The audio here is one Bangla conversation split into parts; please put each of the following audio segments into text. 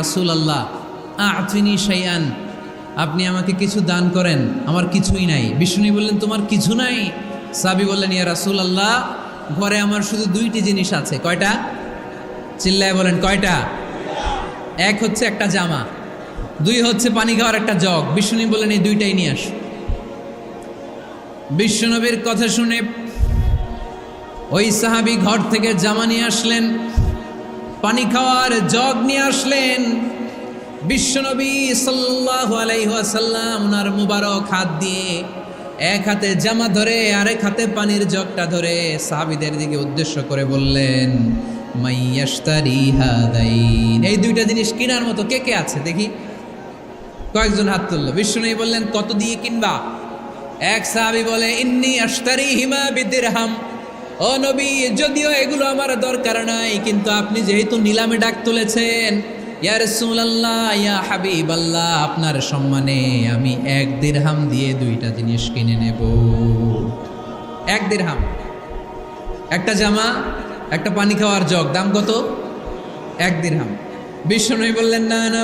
রাসূলুল্লাহ আ'তিনি শাইআন, আপনি আমাকে কিছু দান করেন, আমার কিছুই নাই। বিষ্ণু বললেন তোমার কিছু নাই? সাহাবী বললেন ইয়া রাসূলুল্লাহ ঘরে আমার শুধু দুইটি জিনিস আছে। কয়টা? চিল্লায় বলেন কয়টা? এক হচ্ছে একটা জামা, দুই হচ্ছে পানি খাওয়ার একটা জগ। বিষ্ণু বললেন এই দুইটাই নিয়ে আস। বিশ্বনবীর কথা শুনে ওই সাহাবী ঘর থেকে জামা নিয়ে আসলেন, পানি খাওয়ার জগ নিয়ে আসলেন। বিশ্বনবী সাল্লাল্লাহু আলাইহি ওয়াসাল্লাম ওনার মুবারক হাত দিয়ে এক হাতে জামা ধরে আরেক হাতে পানির জগটা ধরে সাহাবীদের দিকে উদ্দেশ্য করে বললেন মাইয়াশতারি হাদাইন, এই দুইটা জিনিস কেনার মতো কে কে আছে দেখি। কয়েকজন হাত তুলল। বিশ্বনবী বললেন কত দিয়ে কিনবা? এক সাহাবী বলে ইন্নী আশতারিহিমা বিদিরহাম, ও নবী যদিও এগুলো আমার দরকার নাই, কিন্তু আপনি যেহেতু নিলামে ডাক তুলেছেন, ইয়া রাসূলুল্লাহ ইয়া হাবিবাল্লাহ, আপনার সম্মানে আমি 1 দিরহাম দিয়ে দুইটা জিনিস কিনে নেব। 1 দিরহাম, একটা জামা, একটা পানি খাওয়ার জগ, দাম কত? 1 দিরহাম। বিশ্বনবী বললেন না না,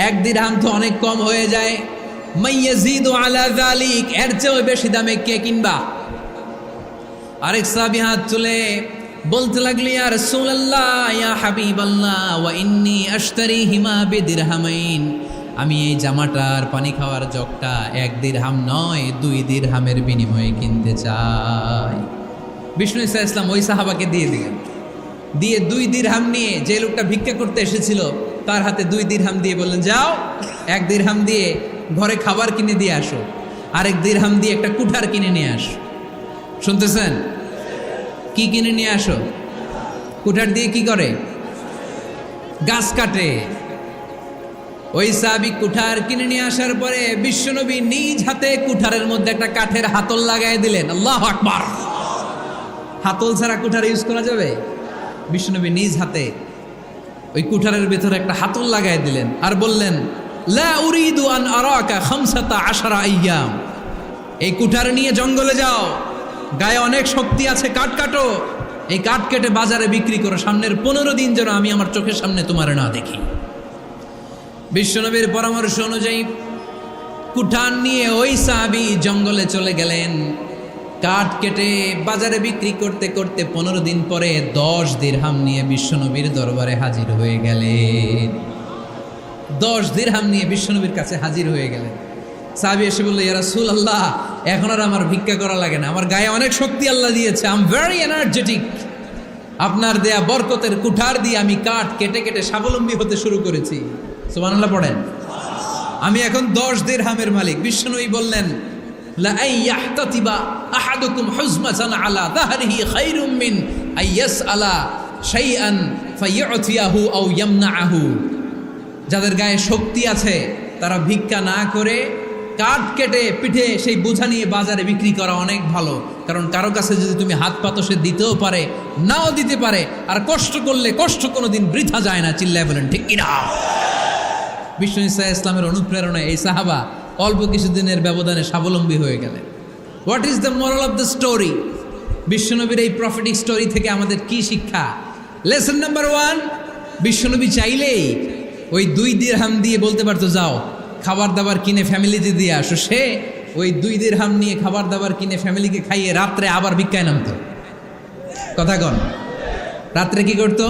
1 দিরহাম তো অনেক কম হয়ে যায়, মাইয়াজিদু আলা যালিক, এর চেয়ে বেশি দামে কে কিনবা? আরেক সাহাবী হাত তুলে বলতে লাগলো ইয়া রাসূলুল্লাহ ইয়া হাবিবাল্লাহ ওয়া ইন্নী আশতারিহিমা বিদিরহামাইন, আমি এই জামাটার পানি খাওয়ার জগটা 1 দিরহাম নয় 2 দিরহামের বিনিময়ে কিনতে চাই। বিষ্ণু সাল্লাল্লাহু আলাইহি ওয়াসাল্লাম ওই সাহাবাকে দিয়ে দিলেন, দিয়ে 2 দিরহাম নিয়ে যে লোকটা ভিক্ষা করতে এসেছিল তার হাতে 2 দিরহাম দিয়ে বললেন যাও 1 দিরহাম দিয়ে ঘরে খাবার কিনে দিয়ে আসো, আরেক দিরহাম দিয়ে একটা কুঠার কিনে নিয়ে আসো। শুনতেছেন? কি কিনে নিয়ে আসো? কুঠার দিয়ে কি করে? গাছ কাটে। ওই সাহাবী কুঠার কিনে নিয়ে আসার পরে বিশ্বনবী নিজ হাতে কুঠারের মধ্যে একটা কাঠের হাতল লাগাই দিলেন। আল্লাহু আকবার! হাতল ছাড়া কুঠার ইউজ করা যাবে? বিশ্বনবী নিজ হাতে ওই কুঠারের ভেতরে একটা হাতল লাগাই দিলেন আর বললেন লা উরিদু আন আরাকা 15 আইয়াম, এই কুঠার নিয়ে জঙ্গলে যাও, গায়ে অনেক শক্তি আছে, কাঠ কাটো, এই কাঠ কেটে বাজারে বিক্রি করো, সামনের 15 দিন যেন আমি আমার চোখের সামনে তোমার না দেখি। বিশ্বনবীর পরামর্শ অনুযায়ী কুঠার নিয়ে ওই সাহাবী জঙ্গলে চলে গেলেন। কাঠ কেটে বাজারে বিক্রি করতে করতে 15 দিন পরে 10 দিরহাম নিয়ে বিশ্বনবীর দরবারে হাজির হয়ে গেলেন। 10 দিরহাম নিয়ে বিশ্বনবীর কাছে হাজির হয়ে গেলেন। সাহাবী এসে বলল ইয়া রাসূলুল্লাহ এখন আর আমার ভিক্ষা করা লাগে না, আমার গায়ে অনেক শক্তি আল্লাহ দিয়েছে, আই এম ভেরি এনার্জেটিক, আপনার দেয়া বরকতের কুঠার দিয়ে আমি কাঠ কেটে কেটে স্বাবলম্বী হতে শুরু করেছি। সুবহানাল্লাহ পড়েন। আমি এখন 10 দিরহামের মালিক। বিশ্বনবী বললেন লা আইয়াহতাতিবা আহাদুকুম হুজমাতান আলা যাহরিহি খায়রুম মিন আইয়াসআলা শাইআন ফায়ু'তিয়াহু আও ইয়ামনাহু, যাদের গায়ে শক্তি আছে তারা ভিক্ষা না করে কাঠ কেটে পিঠে সেই বোঝা নিয়ে বাজারে বিক্রি করা অনেক ভালো, কারণ কারো কাছে যদি তুমি হাত পাতো সে দিতেও পারে নাও দিতে পারে, আর কষ্ট করলে কষ্ট কোনোদিন বৃথা যায় না। চিল্লায় বলেন ঠিক কিনা? বিষ্ণু ইসলামের অনুপ্রেরণায় এই সাহাবা অল্প কিছুদিনের ব্যবধানে স্বাবলম্বী হয়ে গেলেন। What is the moral of the story? বিশ্বনবীর এই প্রফেটিক স্টোরি থেকে আমাদের কি শিক্ষা? লেসন নাম্বার 1, বিশ্বনবী চাইলেই ওই 2 দিরহাম দিয়ে বলতে পারতো যাও খাবার দাবার কিনে ফ্যামিলিতে দিয়ে আসো, সে ওই 2 দিরহাম নিয়ে খাবার দাবার কিনে ফ্যামিলিকে খাইয়ে রাত্রে আবার ভিক্ষায় নামতো। কথা কন, রাত্রে কি করতো?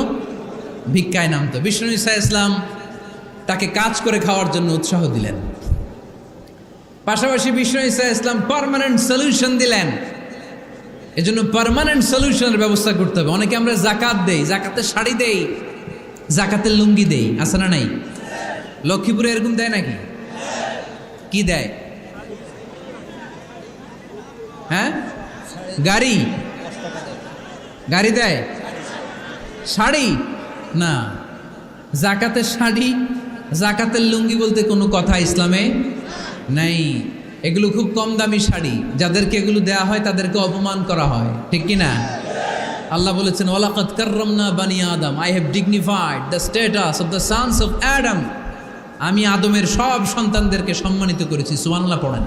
ভিক্ষায় নামতো। বিষ্ণু ইসলাম তাকে কাজ করে খাওয়ার জন্য উৎসাহ দিলেন, পাশাপাশি বিষ্ণু ইসলাম পার্মানেন্ট সলিউশন দিলেন। এজন্য পার্মানেন্ট সলিউশনের ব্যবস্থা করতে হবে। অনেকে আমরা জাকাত দেই, জাকাতের শাড়ি দেই, জাকাতের লুঙ্গি দেই, আছে না নাই? লক্ষ্মীপুরে এরকম দেয় নাকি? কি দেয়? হ্যাঁ, গাড়ি গাড়ি দেয়, শাড়ি না। জাকাতের শাড়ি জাকাতের লুঙ্গি বলতে কোনো কথা ইসলামে নাই। এগুলো খুব কম দামি শাড়ি, যাদেরকে এগুলো দেয়া হয় তাদেরকে অপমান করা হয়, ঠিক কিনা? আল্লাহ বলেছেন ওয়ালাকাদ কাররামনা বানি আদম, I have dignified the status of the sons of Adam, আমি আদমের সব সন্তানদেরকে সম্মানিত করেছি। সুবহানাল্লাহ পড়েন।